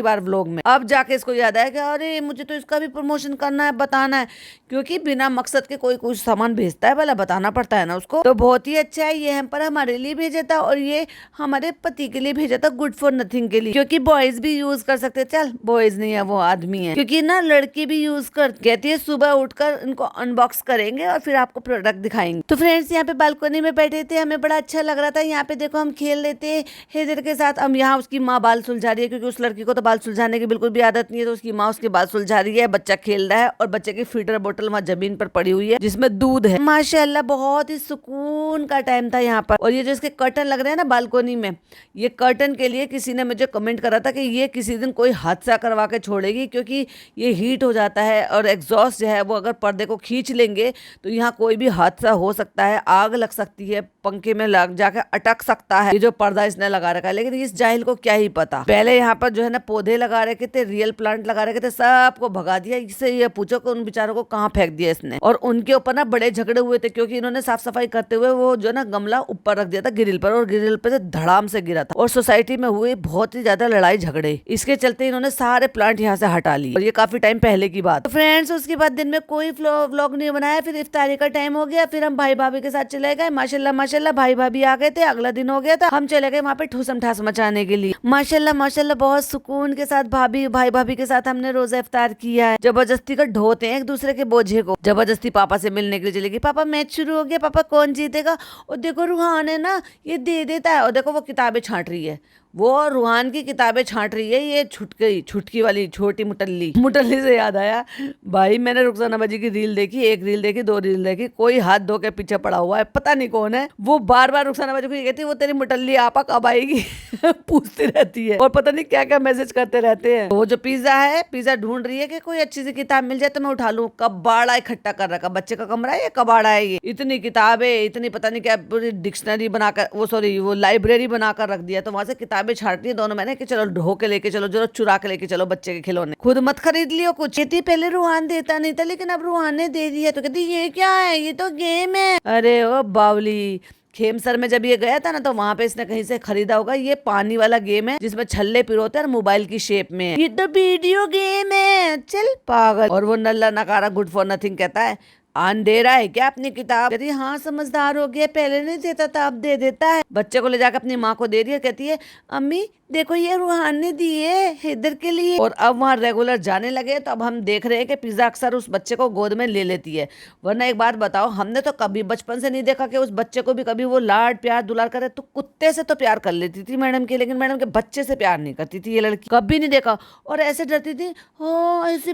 बार व्लॉग में। अब जाके इसको याद आया कि अरे मुझे तो इसका भी प्रमोशन करना है, बताना है, क्योंकि बिना मकसद के कोई कुछ सामान भेजता है भला बताना पड़ता है ना उसको। तो बहुत ही अच्छा है। ये हम पर हमारे लिए भेजा था और ये हमारे पति के लिए भेजा था, गुड फॉर नथिंग के लिए, क्योंकि बॉयज भी यूज कर सकते। चल बॉयज नहीं है वो आदमी है, क्योंकि ना लड़की भी यूज कर कहती है सुबह उठकर इनको अनबॉक्स करेंगे और फिर आपको प्रोडक्ट दिखाएंगे। तो फ्रेंड्स यहाँ पे बालकनी में बैठे थे, हमें बड़ा अच्छा लग रहा था। यहाँ पे देखो हम खेल रहे थे हेदर के साथ। हम यहाँ उसकी माँ बाल सुलझा रही है क्योंकि उस लड़की को तो बाल सुलझाने की बिल्कुल भी आदत नहीं है, तो उसकी माँ उसके बाल सुलझा रही है। बच्चा खेल रहा है और बच्चे की फीडर बोतल वहाँ जमीन पर पड़ी हुई है जिसमें दूध है। माशाल्लाह बहुत ही सुकून का टाइम था यहाँ पर। और ये जो इसके कर्टन लग रहे हैं ना बालकनी में, ये कर्टन के लिए किसी ने मुझे कमेंट करा था कि ये किसी दिन कोई हादसा करवा के छोड़ेगी, क्योंकि ये हीट हो जाता है और एग्जॉस्ट जो है वो अगर पर्दे को खींच लेंगे तो यहाँ कोई भी हादसा हो सकता है, आग लग सकती है, पंखे में लग जाकर अटक सकता है ये जो पर्दा इसने लगा रखा है। लेकिन इस जाहिल को क्या ही पता। पहले यहाँ पर जो है ना पौधे लगा रखे थे, रियल प्लांट लगा रखे थे, सबको भगा दिया। इससे ये पूछो कि उन बेचारों को कहाँ फेंक दिया इसने। और उनके ऊपर ना बड़े झगड़े हुए थे क्योंकि इन्होंने साफ सफाई करते हुए वो जो ना गमला ऊपर रख दिया था ग्रिल पर और ग्रिल पर से धड़ाम से गिरा था और सोसाइटी में हुए बहुत ही ज्यादा लड़ाई झगड़े। इसके चलते इन्होंने सारे प्लांट यहाँ से हटा लिए और ये काफी टाइम पहले की बात। तो फ्रेंड्स उसके बाद दिन में कोई व्लॉग नहीं बनाया। फिर इफ्तारी का टाइम हो गया, फिर हम भाई भाभी के साथ चले गए। माशाल्लाह भाई भाभी आ गए थे। अगला दिन हो गया था, हम चले गए वहाँ पे ठूसम ठास मचाने के लिए। माशाल्लाह बहुत सुकून के साथ भाई भाभी के साथ हमने रोजा इफ्तार किया है। जबरदस्ती का ढोते हैं एक दूसरे के बोझे को। जबरदस्ती पापा से मिलने के लिए चलेगी, पापा मैच शुरू हो गया, पापा कौन जीतेगा। और देखो रूहान है ना ये दे देता है और देखो वो किताबें छांट रही है, वो रूहान की किताबें छांट रही है। ये छुटकी वाली छोटी मुटल्ली से याद आया भाई, मैंने रुखसाना बाजी की रील देखी, 1 रील देखी, 2 रील देखी, कोई हाथ धो के पीछे पड़ा हुआ है, पता नहीं कौन है। वो बार बार रुखसाना बाजी को ये कहती है वो तेरी मुटल्ली आपा कब आएगी पूछती रहती है और पता नहीं क्या क्या मैसेज करते रहते हैं। वो जो पिज्जा है, पिज्जा ढूंढ रही है कि कोई अच्छी सी किताब मिल जाए तो मैं उठा लूं। कबाड़ा इकट्ठा कर रखा, बच्चे का कमरा है ये कबाड़ा है ये, इतनी किताबें, इतनी पता नहीं क्या पूरी डिक्शनरी बनाकर वो लाइब्रेरी बनाकर रख दिया। तो वहां से किताबें चाबी छाटती है दोनों मैंने कि चलो ढो के लेके चलो, जरूर चुरा के लेके चलो बच्चे के खिलौने, खुद मत खरीद लियो कुछ। कहती पहले रूहान देता नहीं था लेकिन अब रूहान ने दे दिया, तो कहती ये क्या है, ये तो गेम है। अरे ओ बावली, खेमसर में जब ये गया था ना तो वहां पे इसने कहीं से खरीदा होगा। ये पानी वाला गेम है जिसमें छल्ले पिरोते हैं और मोबाइल की शेप में है। ये तो वीडियो गेम है, चल पागल। और वो नल्ला नकारा गुड फॉर नथिंग कहता है आन दे रहा है क्या अपनी किताब? कहती है हाँ समझदार हो गया, पहले नहीं देता था अब दे देता है। बच्चे को ले जाकर अपनी माँ को दे रही है, कहती है अम्मी देखो ये रूहान ने दी है हैदर के लिए। और अब वहाँ रेगुलर जाने लगे तो अब हम देख रहे हैं कि पिज्जा अक्सर उस बच्चे को गोद में ले लेती है। वरना एक बात बताओ, हमने तो कभी बचपन से नहीं देखा कि उस बच्चे को भी कभी वो लाड प्यार दुलार करे। तो कुत्ते से तो प्यार कर लेती थी मैडम की, लेकिन मैडम के बच्चे से प्यार नहीं करती थी ये लड़की, कभी नहीं देखा। और ऐसे डरती थी, हो ऐसे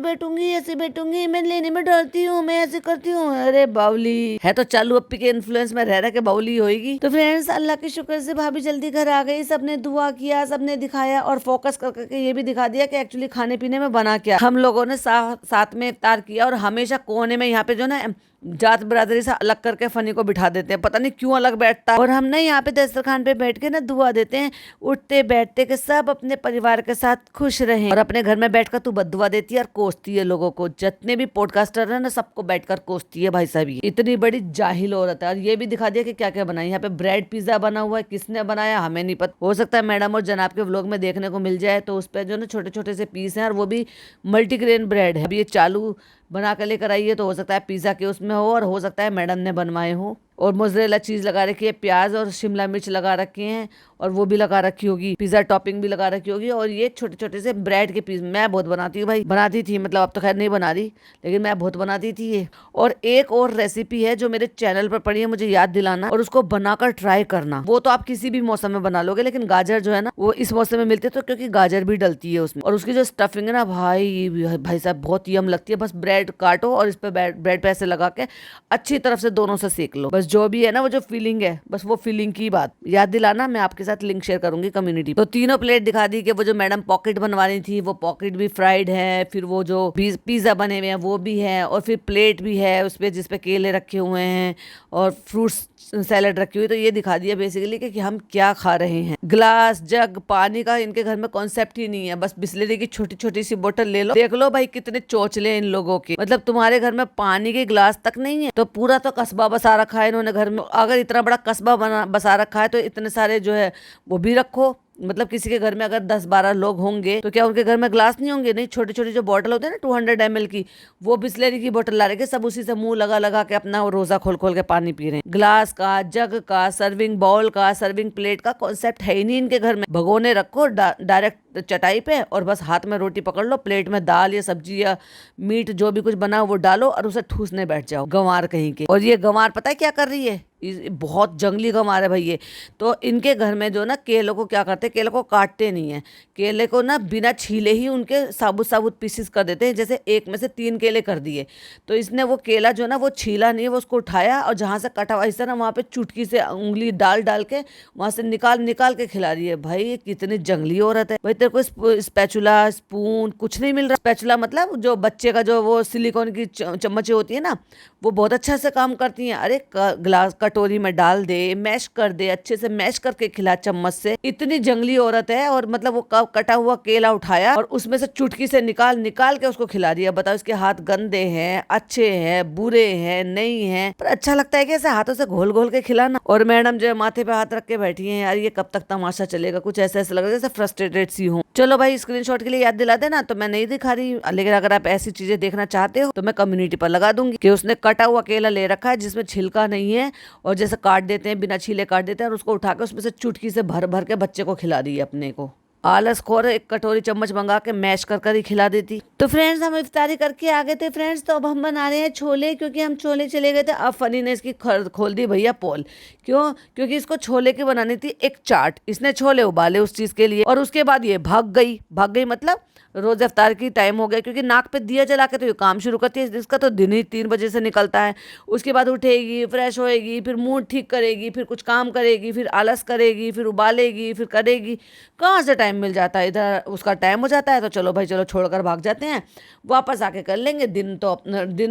बैठूंगी, मैं लेने में डरती हूँ, मैं ऐसे करती हूँ। अरे बावली है तो चालू अप्पी के इन्फ्लुएंस में रह रहा के बावली होगी। तो फ्रेंड्स अल्लाह के शुक्र से भाभी जल्दी घर आ गई, सबने दुआ किया, सबने दिखाया और फोकस करके ये भी दिखा दिया कि एक्चुअली खाने पीने में बना क्या। हम लोगों ने साथ में इफ्तार किया और हमेशा कोने में यहाँ पे जो ना जात बरादरी से अलग करके फनी को बिठा देते हैं, पता नहीं क्यों अलग बैठता है। और हम ना यहाँ पे दस्तरखान पे बैठ के ना दुआ देते हैं उठते बैठते कि सब अपने परिवार के साथ खुश रहें। और अपने घर में बैठकर तू बद्दुआ देती है और कोसती है लोगों को, जितने भी पॉडकास्टर है ना सबको बैठकर कोसती है भाई साहब। ये इतनी बड़ी जाहिल औरत है। और ये भी दिखा दिया कि क्या क्या बनाई। यहाँ पे ब्रेड पिज्जा बना हुआ है, किसने बनाया हमें नहीं पता, हो सकता है मैडम और जनाब के व्लॉग में देखने को मिल जाए। तो उस पर जो ना छोटे छोटे से पीस हैं और वो भी मल्टीग्रेन ब्रेड है। अभी ये चालू बना कर लेकर आई है तो हो सकता है पिज्जा के उसमें हो और हो सकता है मैडम ने बनवाए हो। और मोज़रेला चीज लगा रखी है, प्याज और शिमला मिर्च लगा रखी हैं और वो भी लगा रखी होगी, पिज्जा टॉपिंग भी लगा रखी होगी। और ये छोटे छोटे से ब्रेड के पीस मैं बहुत बनाती हूँ भाई, बनाती थी, मतलब अब तो खैर नहीं बना रही लेकिन मैं बहुत बनाती थी ये। और एक और रेसिपी है जो मेरे चैनल पर पड़ी है, मुझे याद दिलाना और उसको बनाकर ट्राई करना। वो तो आप किसी भी मौसम में बना लोगे, लेकिन गाजर जो है ना वो इस मौसम में मिलती है तो क्योंकि गाजर भी डलती है उसमें। और उसकी जो स्टफिंग है ना भाई साहब बहुत यम लगती है। बस ब्रेड काटो और इस पे ब्रेड पे ऐसे लगा के अच्छी तरफ से दोनों से सेक लो। बस जो भी है ना वो जो फीलिंग है, बस वो फीलिंग की बात याद दिलाना, मैं आपके साथ लिंक शेयर करूंगी कम्युनिटी। तो तीनों प्लेट दिखा दी कि वो जो मैडम पॉकेट बनवानी थी वो पॉकेट भी फ्राइड है, फिर वो जो पिज्जा बने हुए हैं वो भी है, और फिर प्लेट भी है उसपे जिसपे केले रखे हुए हैं और फ्रूट्स सैलेड रखी हुई। तो ये दिखा दिया बेसिकली कि हम क्या खा रहे हैं। ग्लास जग पानी का इनके घर में कॉन्सेप्ट ही नहीं है, बस बिस्लरी की छोटी छोटी सी बोतल ले लो। देख लो भाई कितने चोचले इन लोगों के, मतलब तुम्हारे घर में पानी के गिलास तक नहीं है तो पूरा तो कस्बा बसा रखा है इन्होंने घर में। अगर इतना बड़ा कस्बा बसा रखा है तो इतने सारे जो है वो भी रखो। मतलब किसी के घर में अगर 10-12 लोग होंगे तो क्या उनके घर में ग्लास नहीं होंगे? नहीं, छोटी छोटी जो बोतल होती है ना 200 ml की, वो बिस्लरी की बोतल ला रहे, सब उसी से मुंह लगा लगा के अपना रोजा खोल खोल के पानी पी रहे हैं। ग्लास का, जग का, सर्विंग बाउल का, सर्विंग प्लेट का कॉन्सेप्ट है ही नहीं इनके घर में। भगोने रखो डायरेक्ट चटाई पे और बस हाथ में रोटी पकड़ लो, प्लेट में दाल या सब्जी या मीट जो भी कुछ बना वो डालो और उसे ठूसने बैठ जाओ, गंवार कहीं के। और ये गंवार पता है क्या कर रही है? बहुत जंगली गंवार है भाई ये। तो इनके घर में जो ना केलों को क्या करते हैं, केलों को काटते नहीं है, केले को ना बिना छीले ही उनके साबुत साबुत पीसेस कर देते हैं। जैसे एक में से 3 केले कर दिए तो इसने वो केला जो ना वो छीला नहीं है, वो उसको उठाया और जहाँ से कटा हुआ हिस्सा ना वहाँ पे चुटकी से उंगली डाल डाल के वहाँ से निकाल के खिला रही है। भाई ये कितनी जंगली औरत है भाई। तेरे को स्पैचुला स्पून कुछ नहीं मिल रहा। स्पैचुला मतलब जो बच्चे का जो वो सिलिकॉन की चम्मचें होती है ना वो बहुत अच्छा से काम करती हैं। अरे ग्लास कटोरी में डाल दे, मैश कर दे, अच्छे से मैश करके खिला चम्मच से। इतनी जंगली औरत है। और मतलब वो कटा हुआ केला उठाया और उसमें से चुटकी से निकाल के उसको खिला रही है। बताओ इसके हाथ गंदे हैं, अच्छे हैं, बुरे हैं, नहीं हैं, पर अच्छा लगता है कि ऐसे हाथों से घोल घोल के खिलाना। और मैडम जो माथे पे हाथ रख के बैठी है, यार ये कब तक तमाशा चलेगा? कुछ ऐसा लग रहा है जैसे फ्रस्ट्रेटेड सी हूँ। चलो भाई स्क्रीनशॉट के लिए याद दिला देना, तो मैं नहीं दिखा रही, लेकिन अगर आप ऐसी चीजें देखना चाहते हो तो मैं कम्युनिटी पर लगा दूंगी कि उसने कटा हुआ केला ले रखा है जिसमें छिलका नहीं है और जैसे काट देते हैं बिना छीले काट देते हैं और उसको उठा के उसमें से चुटकी से भर भर के बच्चे को खिला रही है अपने को। आलस खोर, एक कटोरी चम्मच मंगा के मैश कर ही खिला देती। तो फ्रेंड्स हम इफ्तारी करके आ गए थे फ्रेंड्स। तो अब हम बना रहे हैं छोले, क्योंकि हम छोले चले गए थे। अब फनी ने इसकी खोल दी भैया पोल। क्यों? क्योंकि इसको छोले की बनानी थी एक चाट। इसने छोले उबाले उस चीज के लिए और उसके बाद ये भाग गई मतलब रोज़ इफ्तार की टाइम हो गया, क्योंकि नाक पे दिया जला के तो ये काम शुरू करती है। इसका तो दिन ही 3 बजे से निकलता है। उसके बाद उठेगी, फ्रेश होएगी, फिर मूड ठीक करेगी, फिर कुछ काम करेगी, फिर आलस करेगी, फिर उबालेगी, फिर करेगी। कहाँ से टाइम मिल जाता है। इधर उसका टाइम हो जाता है तो चलो भाई चलो छोड़कर भाग जाते हैं, वापस आके कर लेंगे। दिन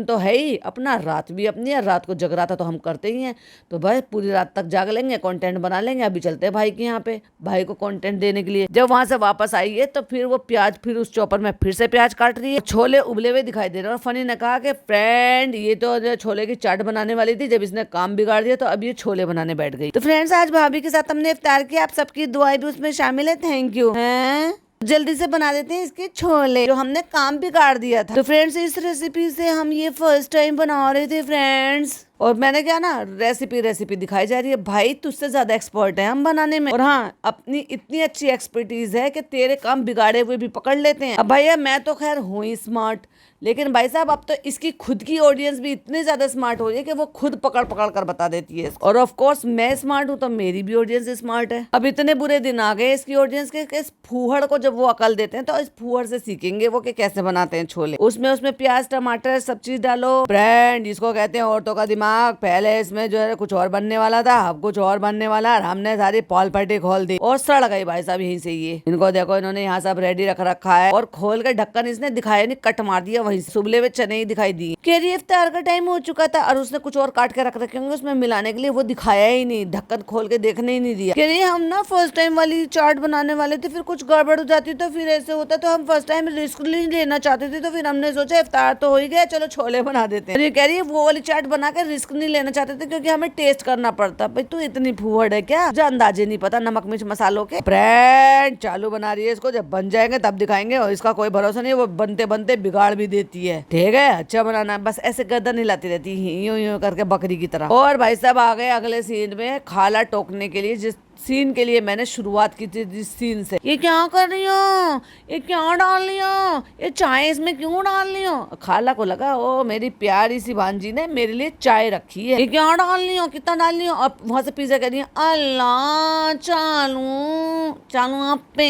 तो है ही अपना, रात भी अपनी है। रात को जगराता तो हम करते ही हैं, तो भाई पूरी रात तक जाग लेंगे, कंटेंट बना लेंगे। अभी चलते हैं भाई के यहाँ पे, भाई को कंटेंट देने के लिए। जब वहां से वापस आई है तो फिर वो प्याज, फिर उस चॉपर में फिर से प्याज काट रही है। छोले उबले हुए दिखाई दे रहे हैं। और फनी ने कहा कि फ्रेंड ये तो जो छोले की चाट बनाने वाली थी, जब इसने काम बिगाड़ दिया तो अब ये छोले बनाने बैठ गई। तो फ्रेंड्स आज भाभी के साथ हमने इफ्तार किया, आप सबकी दुआएं भी उसमें शामिल है। Thank you. जल्दी से बना देते हैं इसके छोले, जो हमने काम बिगाड़ दिया था। तो फ्रेंड्स इस रेसिपी से हम ये फर्स्ट टाइम बना रहे थे फ्रेंड्स, और मैंने क्या ना रेसिपी दिखाई जा रही है। भाई तुझसे ज्यादा एक्सपर्ट है हम बनाने में, और हाँ अपनी इतनी अच्छी एक्सपर्टीज है कि तेरे काम बिगाड़े हुए भी पकड़ लेते हैं। अब भैया मैं तो खैर हूँ ही स्मार्ट, लेकिन भाई साहब अब तो इसकी खुद की ऑडियंस भी इतनी ज्यादा स्मार्ट हो रही है कि वो खुद पकड़ कर बता देती है। और ऑफ कोर्स मैं स्मार्ट हूँ तो मेरी भी ऑडियंस स्मार्ट है। अब इतने बुरे दिन आ गए इसकी ऑडियंस के, इस फूहड़ को जब वो अकल देते हैं तो इस फूहड़ से सीखेंगे वो कि कैसे बनाते हैं छोले। उसमें प्याज टमाटर सब चीज डालो। ब्रांड जिसको कहते हैं औरतों का दिमाग। पहले इसमें जो है कुछ और बनने वाला था, अब कुछ और बनने वाला, और हमने सारी पॉल पट्टी खोल दी और सड़ गई भाई साहब यहीं से। ये इनको देखो, इन्होंने यहाँ सब रेडी रख रखा है, और खोल के ढक्कन इसने दिखाया नहीं, कट मार दिया वहीं से। सुबले हुए चने ही दिखाई दी। कह रही इफ्तार का टाइम हो चुका था और उसने कुछ और काट के रख रखे होंगे उसमें मिलाने के लिए, वो दिखाया ही नहीं, ढक्कन खोल के देखने ही नहीं दिया। कह रही हम ना फर्स्ट टाइम वाली चाट बनाने वाले थे, फिर कुछ गड़बड़ हो जाती तो फिर ऐसे होता, तो हम फर्स्ट टाइम रिस्क नहीं लेना चाहते थे, तो फिर हमने सोचा इफ्तार तो हो ही गया, चलो छोले बना देते हैं। कह रही है वो वाली चाट बना के रिस्क नहीं लेना चाहते थे क्योंकि हमें टेस्ट करना पड़ता। भाई तू इतनी फूहड़ है क्या, जो अंदाजे नहीं पता नमक मिर्च मसालों के। ब्रांड चालू बना रही है इसको, जब बन जाएंगे तब दिखाएंगे, और इसका कोई भरोसा नहीं, वो बनते बनते बिगाड़ भी देती है। ठीक है अच्छा बनाना, बस ऐसे गर्दन हिलाती रहती यूं यूं करके बकरी की तरह। और भाई साहब आ गए अगले सीन में, खाला टोकने के लिए। जिस सीन के लिए मैंने शुरुआत की थी, जिस सीन से, ये क्या कर रही हो, ये क्या डाल रही हो, ये चाय इसमें क्यों डाल रही हो। खाला को लगा ओ मेरी प्यारी सी भांजी ने मेरे लिए चाय रखी है, ये क्या डाल रही हो, कितना डाल रही हो। और वहां से पिज्जा कह रही है अल्लाह चालू आप पे।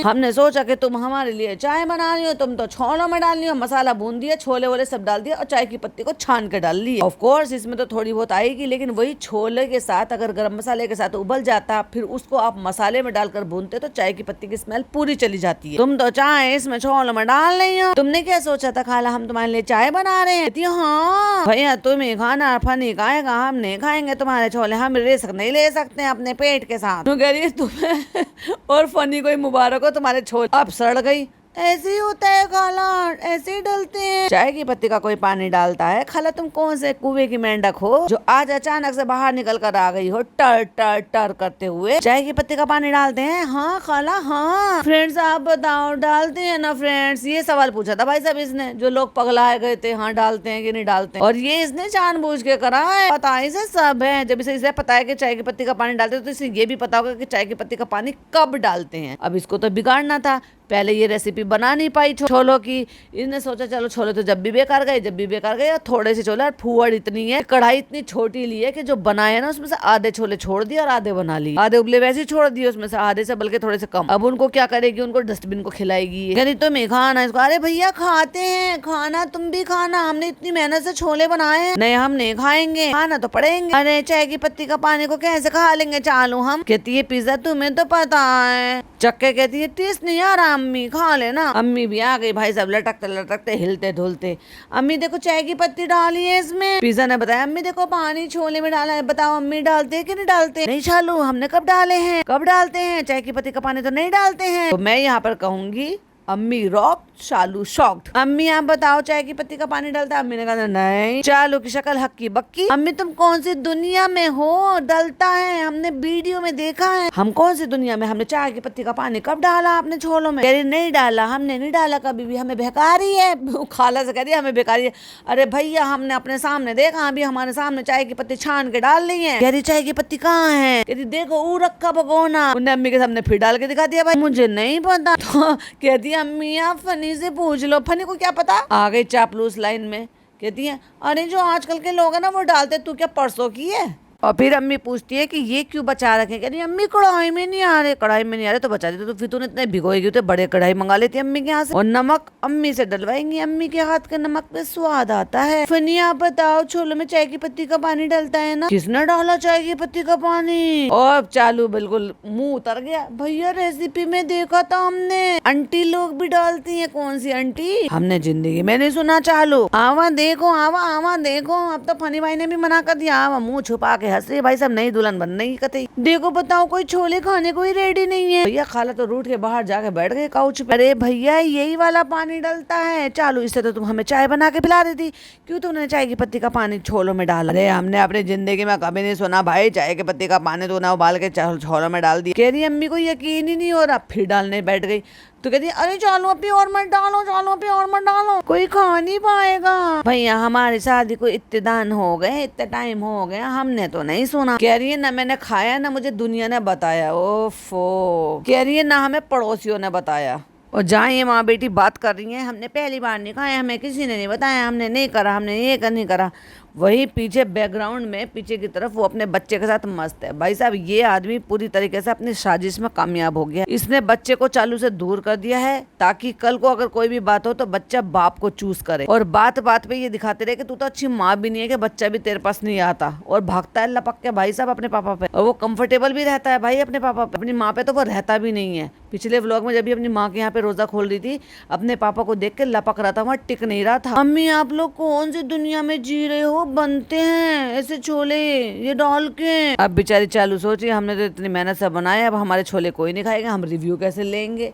हमने सोचा कि तुम हमारे लिए चाय बना रही हो, तुम तो छोलों में डाल रही हो। मसाला भून दिया, छोले वोले सब डाल दिया, और चाय की पत्ती को छान के डाल लिया। ऑफ कोर्स इसमें तो थोड़ी बहुत आएगी, लेकिन वही छोले के साथ अगर गरम मसाले के साथ उबल जाता, फिर उसको आप मसाले में डालकर भूनते तो चाय की पत्ती की स्मेल पूरी चली जाती है। तुम तो चाय इसमें छोलों में डाल रही हो। तुमने क्या सोचा था खाला हम तुम्हारे लिए चाय बना रहे हैं। हाँ भैया तुम्हें खाना फनी खाएगा, हम नहीं खाएंगे तुम्हारे छोले, हम रिस्क नहीं ले सकते हैं अपने पेट के साथ। तो कह रही है तुम्हें और फनी को मुबारक हो, तुम्हारे छोले अब सड़ गई। ऐसे ही होता है खाला, ऐसे ही डलते हैं। चाय की पत्ती का कोई पानी डालता है। खाला तुम कौन से कुएं की मेंढक हो जो आज अचानक से बाहर निकल कर आ गई हो टर टर टर करते हुए। चाय की पत्ती का पानी डालते हैं। हाँ खाला हाँ। फ्रेंड्स आप बताओ डालते हैं ना फ्रेंड्स, ये सवाल पूछा था भाई साहब इसने, जो लोग पगलाए गए थे हाँ डालते हैं कि नहीं डालते हैं। और ये इसने जानबूझ के करा है, पता इसे सब है। जब इसे पता है कि चाय की पत्ती का पानी डालते हैं, तो इसे ये भी पता होगा कि चाय की पत्ती का पानी कब डालते हैं। अब इसको तो बिगाड़ना था, पहले ये रेसिपी बना नहीं पाई छोलों की। इसने सोचा चलो छोले तो जब भी बेकार गए, थोड़े से छोले। और फूहड़ इतनी है, कढ़ाई इतनी छोटी ली है कि जो बनाए ना उसमें से आधे छोले छोड़ दिए और आधे बना लिए। आधे उबले वैसे ही छोड़ दिए उसमें से, आधे से बल्कि थोड़े से कम। अब उनको क्या करेगी, उनको डस्टबिन को खिलाएगी। कहती तुम्हें खाना इसको। अरे भैया खाते हैं खाना, तुम भी खाना, हमने इतनी मेहनत से छोले बनाए हैं। नहीं हम नहीं खाएंगे, खाना तो पड़ेंगे। अरे चाय की पत्ती का पानी को कैसे खा लेंगे चालू हम। कहती है पिज्जा तुम्हें तो पता है। चक्के कहती है टेस्ट नहीं आ रहा अम्मी खा लेना। अम्मी भी आ गई भाई साहब, लटकते लटकते हिलते धुलते। अम्मी देखो चाय की पत्ती डाली है इसमें। पिज्जा ने बताया अम्मी देखो पानी छोले में डाला है, बताओ अम्मी डालते हैं कि नहीं डालते। नहीं चालू हमने कब डाले हैं, कब डालते हैं, चाय की पत्ती का पानी तो नहीं डालते हैं। तो मैं यहाँ पर कहूंगी अम्मी रॉक, चालू शॉक्ड। अम्मी आप बताओ चाय की पत्ती का पानी डालता है। अम्मी ने कहा नहीं। चालू की शक्ल हक्की बक्की। अम्मी तुम कौन सी दुनिया में हो, डलता है, हमने वीडियो में देखा है। हम कौन सी दुनिया में, हमने चाय की पत्ती का पानी कब डाला आपने छोलों में। कह रही नहीं डाला, हमने नहीं डाला कभी भी, हमें बेकारी है। खाला से कह रही है हमें बेकारी है। अरे भैया हमने अपने सामने देखा, अभी हमारे सामने चाय की पत्ती छान के डाल ली है। कह रही चाय की पत्ती कहाँ है। कह रही देखो ऊ रखा भगोना। उन्हें अम्मी के सामने फिर डाल के दिखा दिया। भाई मुझे नहीं पता। तो कहती अम्मी आप फनी से पूछ लो, फनी को क्या पता। आ गई चापलूस लाइन में, कहती है अरे जो आजकल के लोग हैं ना वो डालते, तू क्या परसों की है। और फिर अम्मी पूछती है कि ये क्यों बचा रखे, कह रही अम्मी कढ़ाई में नहीं आ रहे, कढ़ाई में नहीं आ रहे तो बचा देते, तो फिर तूने इतने भिगोएगी तो बड़े कढ़ाई मंगा लेती अम्मी के यहाँ से, और नमक अम्मी से डलवाएंगी, अम्मी के हाथ के नमक पे स्वाद आता है। फनी आप बताओ, छोले में चाय की पत्ती का पानी डलता है ना, किसने डाला चाय की पत्ती का पानी? और चालू बिल्कुल मुंह उतर गया, भैया रेसिपी में देखा था हमने, आंटी लोग भी डालती है। कौन सी आंटी? हमने जिंदगी में नहीं सुना। चालू आवा देखो, आवा देखो, अब तो फनी भाई ने भी मना कर दिया। आवा मुंह छुपा के हंस रही, भाई साहब नई दुल्हन बन रही कतई। देखो बताओ, कोई छोले खाने को ही रेडी नहीं है। भैया खाला तो रूठ के बाहर जाके बैठ गए काउच पे। अरे भैया यही वाला पानी डलता है। चालू इससे तो तुम हमें चाय बना के पिला देती, क्यों तुमने चाय की पत्ती का पानी छोलों में डाला? अरे हमने अपनी जिंदगी में कभी नहीं सुना भाई, चाय की पत्ती का पानी तो ना उबाल के छोलों में डाल दिया। कह रही अम्मी को यकीन ही नहीं हो रहा, फिर डालने बैठ गई। तो कहती अरे चालू अभी और मत डालो, चालू अभी और मत डालो, कोई खा नहीं पाएगा। भैया हमारी शादी को इतने दान हो गए, इतने टाइम हो गया, हमने तो नहीं सुना। कह रही है ना मैंने खाया ना मुझे दुनिया ने बताया। ओफो, कह रही है ना हमें पड़ोसियों ने बताया। और जहाँ ये माँ बेटी बात कर रही हैं, हमने पहली बार नहीं खाया, हमें किसी ने नहीं बताया, हमने नहीं करा, हमने ये नहीं करा। वही पीछे बैकग्राउंड में पीछे की तरफ वो अपने बच्चे के साथ मस्त है। भाई साहब ये आदमी पूरी तरीके से अपनी साजिश में कामयाब हो गया। इसने बच्चे को चालू से दूर कर दिया है ताकि कल को अगर कोई भी बात हो तो बच्चा बाप को चूज करे, और बात बात पे ये दिखाते रहे कि तू तो अच्छी माँ भी नहीं है कि बच्चा भी तेरे पास नहीं आता, और भागता है लपक के भाई साहब अपने पापा पे, और वो कंफर्टेबल भी रहता है भाई अपने पापा पे। अपनी माँ पे तो वो रहता भी नहीं है। पिछले व्लॉग में जब भी अपनी माँ के यहाँ पे रोजा खोल रही थी, अपने पापा को देख के लपक रहा था, वहाँ टिक नहीं रहा था। अम्मी आप लोग कौन सी दुनिया में जी रहे हो, बनते हैं ऐसे छोले ये डाल के? अब बेचारी चालू सोची हमने तो इतनी मेहनत से बनाए, अब हमारे छोले कोई नहीं खाएगा, हम रिव्यू कैसे लेंगे?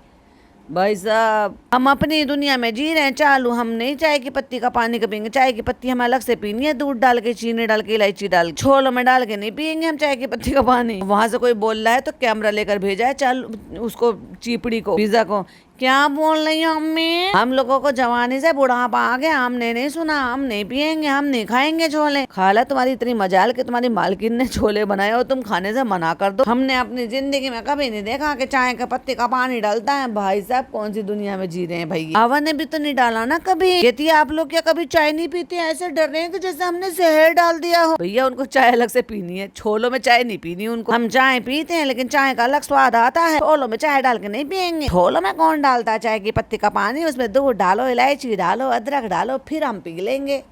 भाई साहब हम अपनी दुनिया में जी रहे हैं। चालू हम नहीं चाय की पत्ती का पानी का पियेंगे, चाय की पत्ती हमें अलग से पीनी है, दूध डाल के, चीनी डाल के, इलायची डाल के, छोलों में डाल के नहीं पियेंगे हम चाय की पत्ती का पानी। वहां से कोई बोल रहा है तो कैमरा लेकर भेजा है चालू उसको, चीपड़ी को, पिज्जा को, क्या बोल रही हो अम्मी? हम लोगों को जवानी से बुढ़ापा आ गया, हमने नहीं सुना, हम नहीं पियेंगे, हम नहीं खाएंगे छोले। खाला तुम्हारी इतनी मजाल कि तुम्हारी मालकिन ने छोले बनाए और तुम खाने से मना कर दो। हमने अपनी जिंदगी में कभी नहीं देखा कि चाय के पत्ते का पानी डालता है। भाई साहब कौन सी दुनिया में जी रहे हैं भैया। आवा ने भी तो नहीं डाला ना कभी। कहती है आप लोग क्या कभी चाय नहीं पीते? ऐसे डर रहे हैं कि जैसे हमने जहर डाल दिया हो। भैया उनको चाय अलग से पीनी है, छोलों में चाय नहीं पीनी उनको। हम चाय पीते हैं लेकिन चाय का अलग स्वाद आता है, छोलों में चाय डाल के नहीं पियेंगे। छोलों में कौन डालता है चाय की पत्ती का पानी? उसमें दूध डालो, इलायची डालो, अदरक डालो, फिर हम पी लेंगे।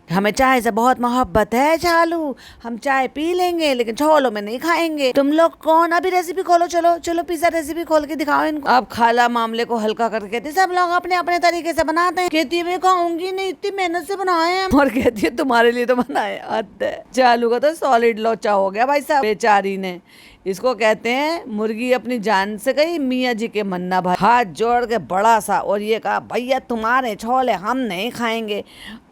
हमें चाय से बहुत मोहब्बत है चालू, हम चाय पी लेंगे लेकिन छोलों में नहीं खाएंगे। तुम लोग कौन? अभी रेसिपी खोलो, चलो चलो पिज्जा रेसिपी खोल के दिखाओ इनको। अब खाला मामले को हल्का करके कहती सब लोग अपने अपने तरीके से बनाते हैं। कहती है मैं खाऊंगी नहीं, इतनी मेहनत से बनाए हैं। और कहती है तुम्हारे लिए तो बनाए। चालू का तो सॉलिड लोचा हो गया भाई साहब बेचारी ने। इसको कहते हैं मुर्गी अपनी जान से गई मियाँ जी के मन्ना भाई। हाथ जोड़ के बड़ा सा और ये कहा भैया तुम्हारे छोले हम नहीं खाएंगे।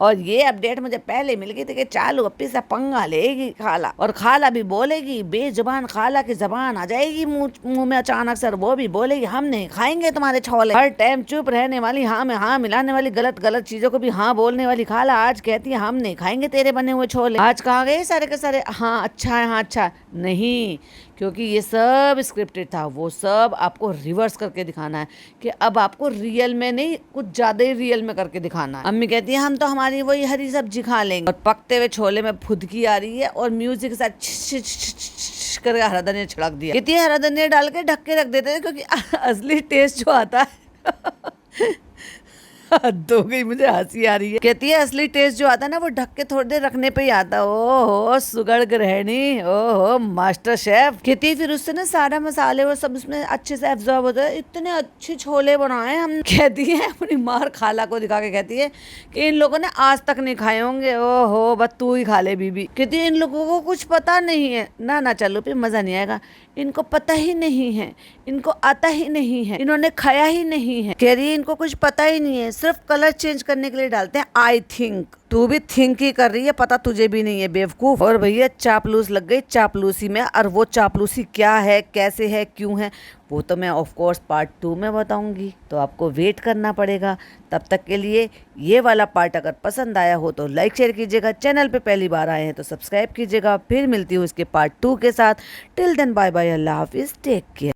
और ये अपडेट मुझे पहले मिल गई थी कि चालू अपनी से पंगा लेगी खाला, और खाला भी बोलेगी, बेजुबान खाला की जबान आ जाएगी मुंह में अचानक से, वो भी बोलेगी हम नहीं खाएंगे तुम्हारे छोले। हर टाइम चुप रहने वाली, हाँ में हाँ मिलाने वाली, गलत गलत चीजों को भी हाँ बोलने वाली खाला आज कहती है हम नहीं खाएंगे तेरे बने हुए छोले। आज कहा गए सारे के सारे हाँ अच्छा है, हाँ अच्छा नहीं, क्योंकि ये सब स्क्रिप्टेड था। वो सब आपको रिवर्स करके दिखाना है कि अब आपको रियल में नहीं, कुछ ज्यादा ही रियल में करके दिखाना है। अम्मी कहती है हम तो हमारी वही हरी सब्जी खा लेंगे, और पकते हुए छोले में फुदकी आ रही है और म्यूजिक के साथ करके हरा धनिया छिड़क दिया। कहती है हरा धनिया डाल के ढक के रख देते हैं क्योंकि असली टेस्ट जो आता है हद हो गई, मुझे हंसी आ रही है। कहती है असली टेस्ट जो आता है ना वो ढक के थोड़ी देर रखने पे ही आता है। ओहो सुगढ़ गृहिणी, ओहो मास्टर शेफ। कहती है फिर उससे ना सारा मसाले और सब उसमें अच्छे से एब्जॉर्ब होता है। इतने अच्छे छोले बनाए हम। कहती है अपनी मार खाला को दिखा के कहती है कि इन लोगों ने आज तक नहीं खाए होंगे। ओहो बस तू ही खा ले बीबी। कहती है इन लोगों को कुछ पता नहीं है ना चलो फिर मजा नहीं आएगा। इनको पता ही नहीं है, इनको आता ही नहीं है, इन्होंने खाया ही नहीं है। कह रही है इनको कुछ पता ही नहीं है, सिर्फ कलर चेंज करने के लिए डालते हैं। आई थिंक तू भी थिंक ही कर रही है, पता तुझे भी नहीं है बेवकूफ। और भैया चापलूस लग गई चापलूसी में, और वो चापलूसी क्या है, कैसे है, क्यों है, वो तो मैं ऑफ कोर्स पार्ट 2 में बताऊंगी, तो आपको वेट करना पड़ेगा। तब तक के लिए ये वाला पार्ट अगर पसंद आया हो तो लाइक शेयर कीजिएगा, चैनल पे पहली बार आए हैं तो सब्सक्राइब कीजिएगा। फिर मिलती हूँ इसके पार्ट 2 के साथ। टिल देन बाय बाय, अल्लाह हाफिज, टेक केयर।